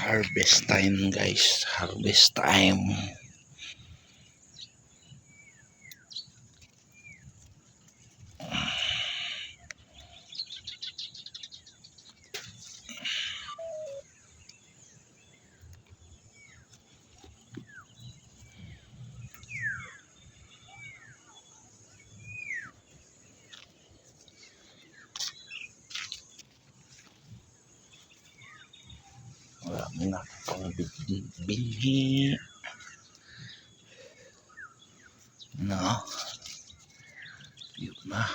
Harvest time guys, harvest time. Marami na pang binhi na yun na,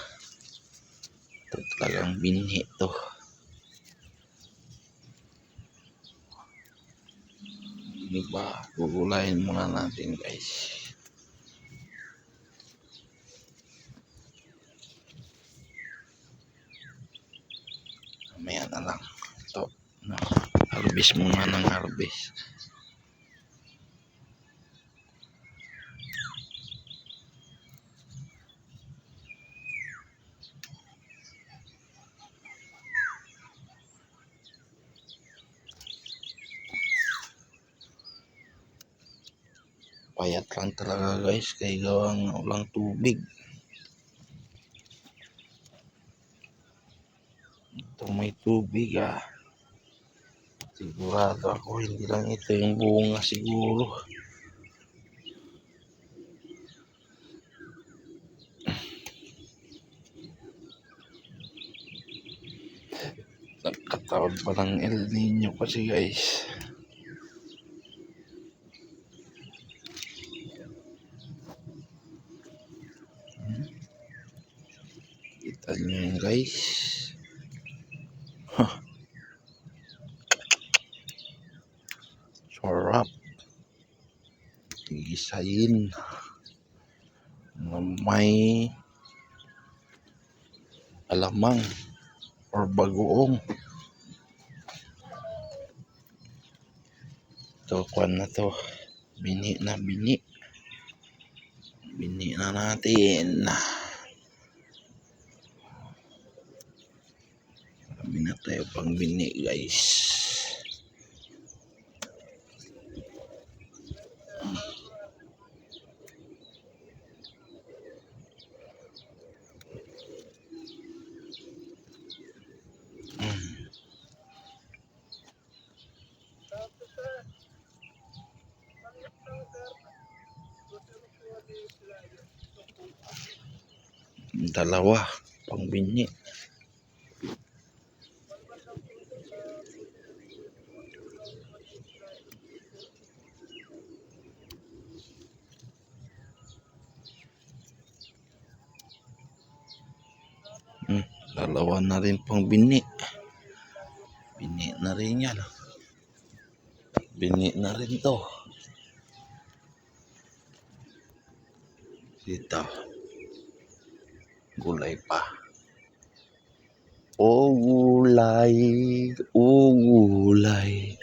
ito talagang binhi to. Diba, gugulayin muna natin guys. Mamaya na lang ito, no? Harvest muna ng harvest. Payat lang talaga guys, kay gawang walang tubig. Ito may tubig sigurado ako hindi lang ito yung bunga siguro. Nagkataon pa ng El Nino kasi guys. Kita nyo yun guys. Sarap. Gisayin na may alamang or bagoong. Ito, kuwan na to. Bini na bini. Bini na natin. Kami na tayo pang bini guys. Dalawa pang bini. Dalawa na rin pang bini. Bini na rin yan. Bini na rin to. Dito. Gulay pa. O gulay. O gulay.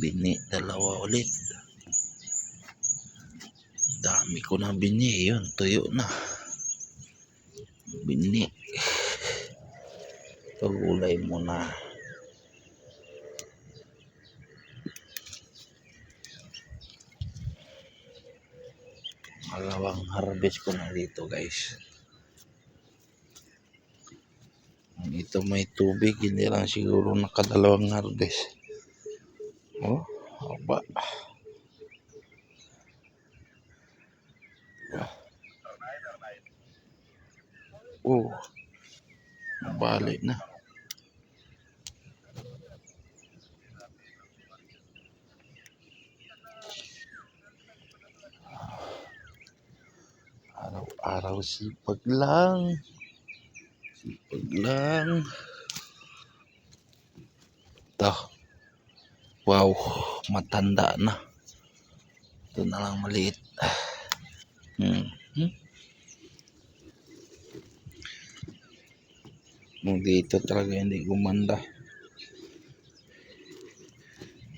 Bini, dalawa ulit. Dami ko na bini. Yun, tuyo na. Bini. Ito, gulay muna. Malawang harvest ko na dito guys. Ito may tubig, hindi lang siguro nakadalawang harvest. Oh, aba. Oh, balik na. Araw-araw sipag lang. Sipag lang. Ito. Wow, matanda na. Ito na lang maliit. Nung dito talaga hindi gumanda.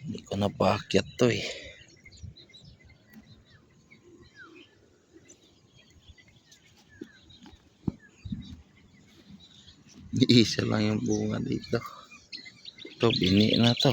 Hindi ko napaakyat to eh. Isa lang yung bunga dito. Ito, bini na to.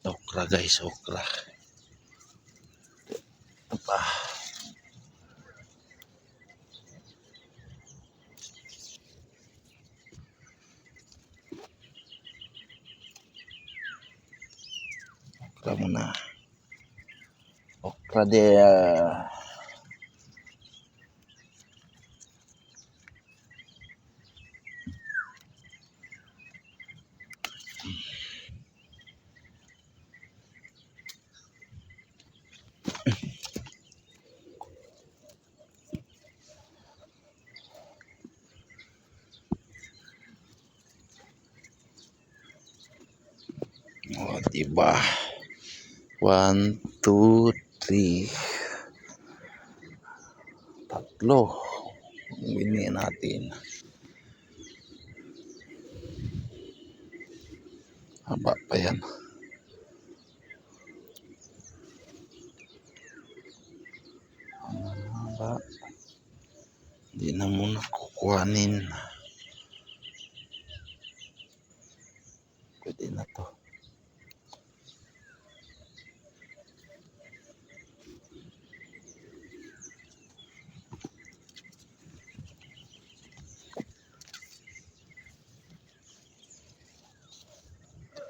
Okra guys, okra. Apa? Okra muna. Okra dia. Oh, diba? 1, 2, 3. Tatlo. Bini natin. Haba pa yan. Haba. Hindi na muna kukuhanin. Pwede na to.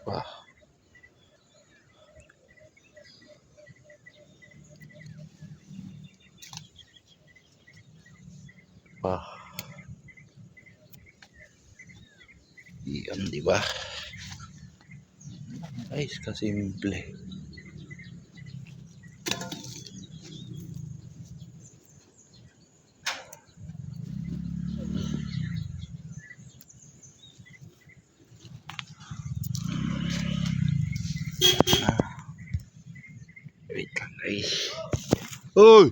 Wah. Wah. Iyon, di ba? Guys, kasimple. Wait lang guys. Uy!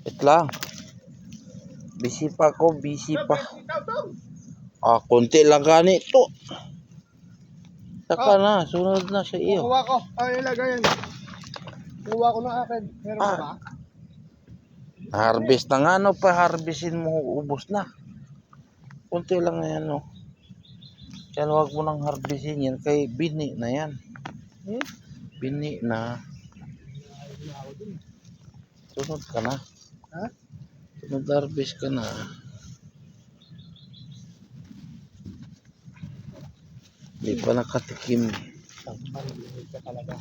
Wait lang. Busy pa ako, busy pa. Konti lang ganito. Saka na, sunod na sa iyo. Kuha ko. Ay, ilagay yan. Kuha ko ng akin. Meron ka ba? Harvest na nga, no? Pa-harvestin mo, ubos na. Kunti lang na yan, no? Kaya huwag mo nang harvestin yan. Kay bini na yan. Bini na. Sunod ka na. Ha? Sunod harvest ka na. Hindi pa nakatikim. Pag-ibig ka talaga.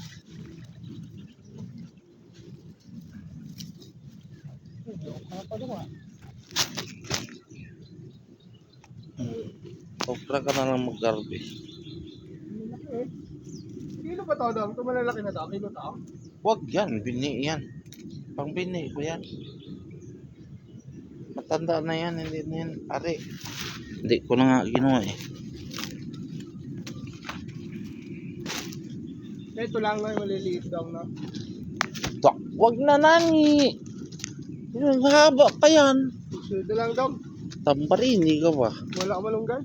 Okra ka na lang mag-harvest. Hindi Kilo ba to, Dong? Ito malalaki na to. Kilo to. Wag yan, bini yan. Pang bini ko yan. Matanda na yan, hindi na yan. Ari, hindi ko na nga ginawa eh. Ito lang na yung maliliit, Dong, no? Wag na nani. Yung haba pa yan. Ito lang, Dong. Tambarini ka ba? Wala ka malunggay.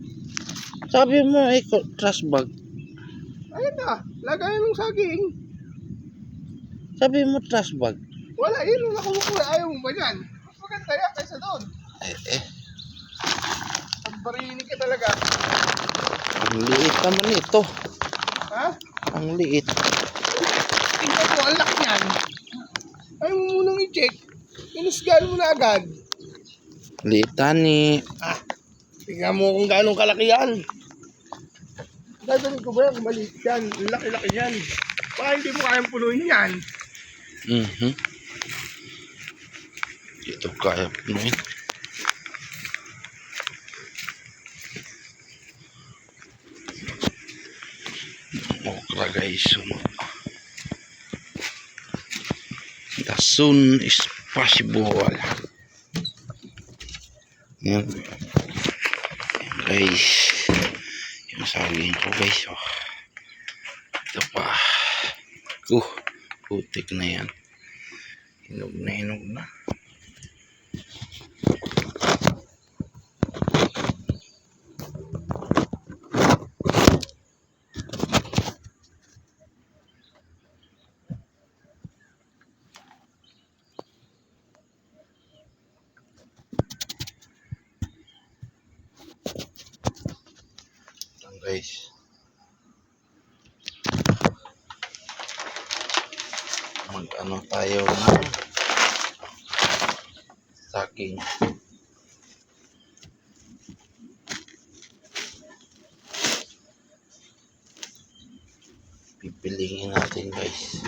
Sabi mo eh, trash bag. Ayun na. Lagayan ng saging. Sabi mo trash bag. Wala, yun. Nakumukula. Ayaw mo ba yan? Mas maganda yan kaysa doon. Ang barini ka talaga. Ang liit naman ito. Ha? Ang liit. Tingnan mo, ang laki yan. Ayaw mo munang i-check. Inusgan mo na agad. Liitan ni. Tingnan mo kung gaano kalaki yan. Dadalhin ko ba yan? Maliit yan. Ang laki-laki yan. Baka hindi mo kayang punuin yan. Ito kaya punuin. Okra guys. The soon is possible. Yan. Guys. Yung saging ko guys. Oh. Ito pa. Putik na yan. Hinog na. Guys, mag-ano tayo ng saging. Pipiliin natin guys.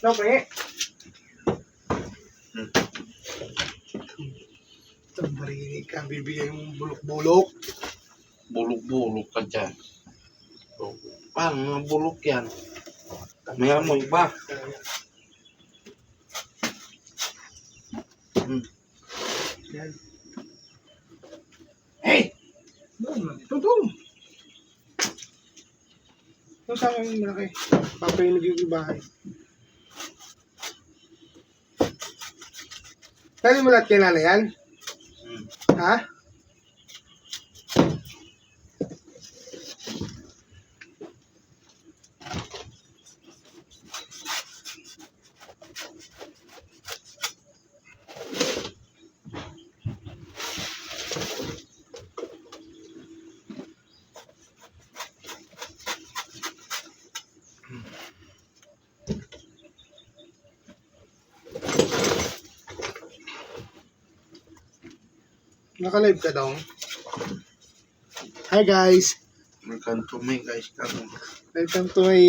Okay. Itong barini ka, bibigay mong bulok-bulok. Bulok-bulok ka dyan. So, paano nga bulok yan? May amoy ba? Yan. Hey! Tutong! Ito sa akin malaki. Papayinig yung bahay. Tali mo lahat kay nanay yan? Ha? Naka-live ka daw? Hi guys! Welcome to my guys. Welcome to my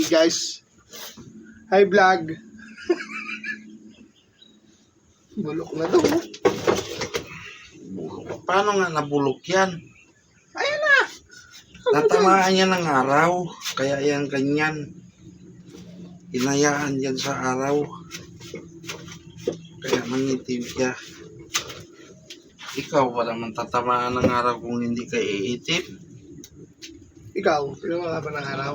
guys. Hi vlog. Bulok na daw. Bulok. Paano nga nabulok yan? Ayan na! Natamaan niya ng araw. Kaya yan ganyan. Hinayaan yan sa araw. Kaya mangitim siya. Ikaw ba naman tatamaan ng araw kung hindi ka iitip? Ikaw, sino mga ba ng araw?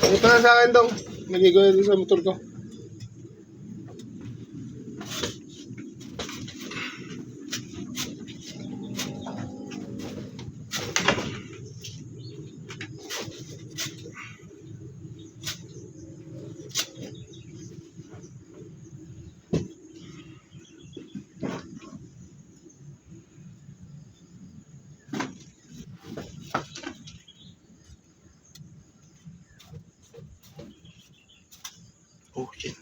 Ano pa na sa akin daw? Magigoy din sa motor ko. Oh, shit.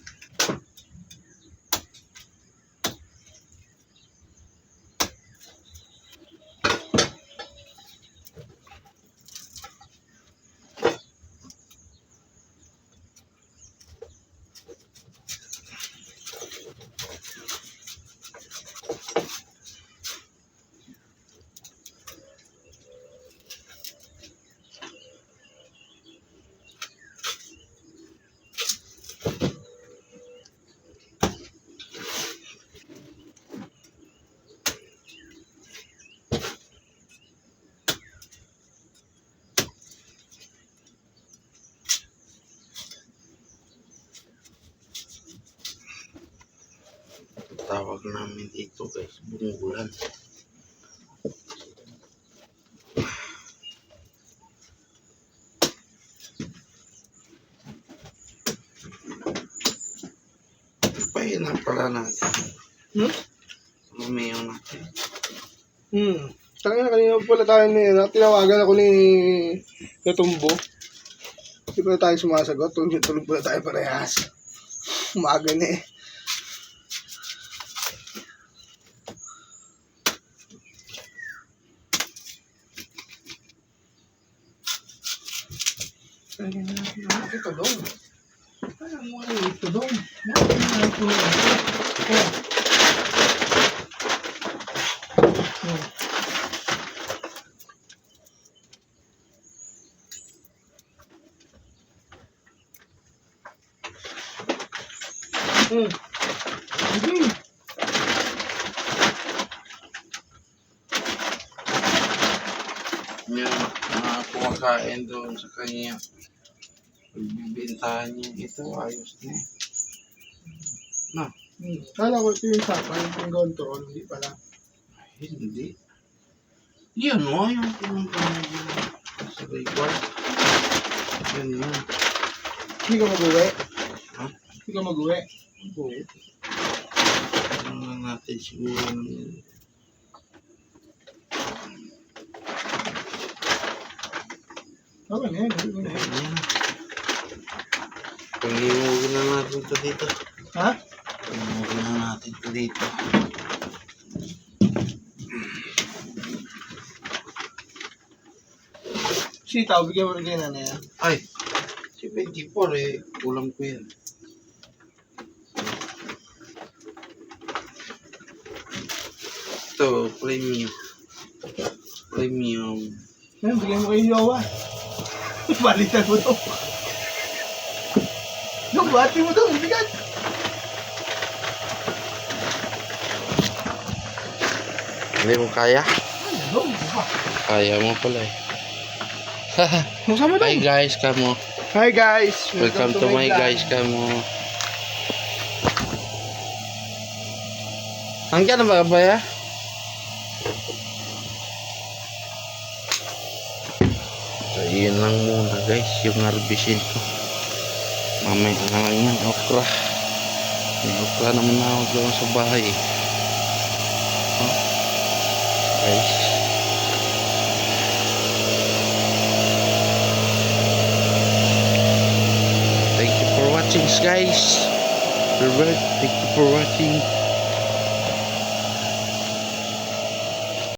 Tawag namin dito guys, bungulan. Pahinan pala natin. Lumiyaw natin. Kanina pala tayo tinawagan ako ni Katumbo. Hindi pala tayo sumasagot. Tulog pala tayo parehas. Umaga na eh. Ito dong. Alam mo ito dong. Yung mga kumakain doon sa kanya, pagbibintahan niya ito, ayos na eh. No? Kala ko ito yung sapay, yung control, hindi pala. Ay, hindi. Yan o, yung pumunta niya sa record. Yan yun. Hindi ka mag-uwi? Ha? Hindi ka mag-uwi? Oo. Ano na natin siguro ng... Okay na yan. Ayan. Panghimugan na natin ito dito. Ha? Panghimugan na natin ito dito. Sitaw, bigyan mo rin kayo na yan. Ay! Si 24 eh. Kulang ko yan. Ito, premium. Premium. Yan, bigyan mo kayo yung yawa. Balitan mo to. Yung bati mo to, bigat. Hindi mo kaya? Ano? Kaya mo pala eh. Masama Hi guys, kamo. Hi guys. Welcome to my guys, kamo. Hanggang na ba ya? So, yun lang muna guys, yung harbisin ko. Mamaya na lang yan, okra. May okra naman ako doon sa bahay. Oh, guys. Thank you for watching guys. Thank you for watching.